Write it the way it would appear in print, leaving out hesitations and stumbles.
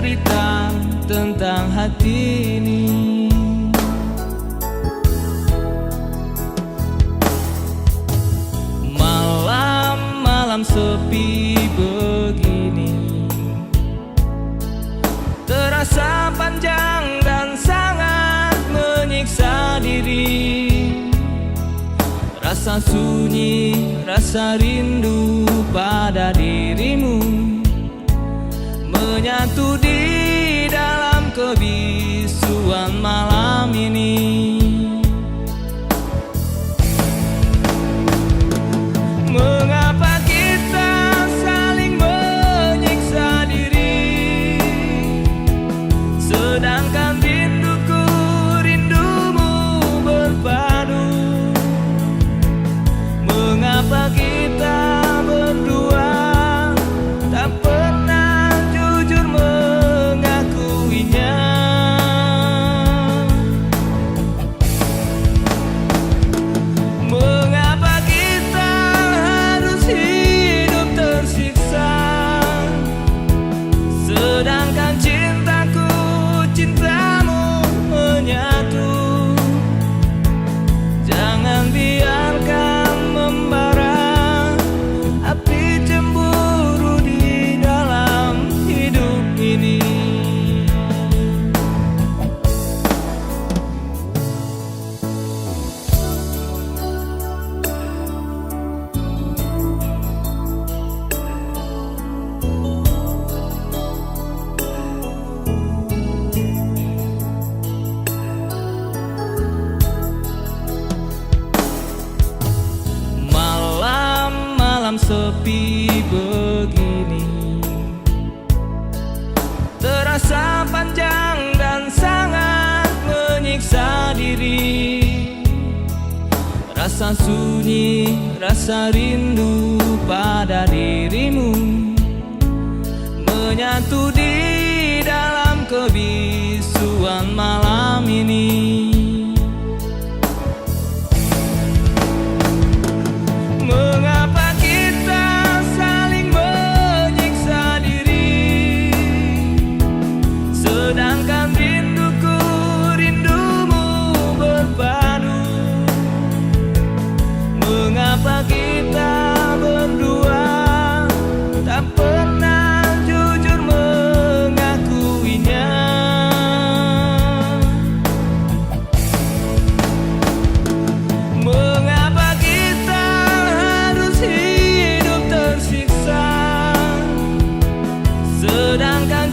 cerita tentang hati ini. Malam-malam sepi begini terasa panjang dan sangat menyiksa diri. Rasa sunyi, rasa rindu pada dirimu menyatu di dalam kebisuan malam ini. Mengapa kita saling menyiksa diri, sedangkan rinduku rindumu berpadu? Mengapa kita berdua tak pernah jujur mengakuinya? Mengapa kita harus hidup tersiksa, sedangkan cintaku cintamu menyatu? Jangan biarkan membara api cemburu di dalam hidup ini. Malam sepi begini terasa panjang dan sangat menyiksa diri. Rasa sunyi, rasa rindu pada dirimu menyatu di dalam kebisuan malam ini. Mengapa kita saling menyiksa diri, sedangkan rinduku rindumu berpadu? Mengapa kita berdua tak pernah jujur mengakuinya? Mengapa kita hidup tersiksa, sedangkan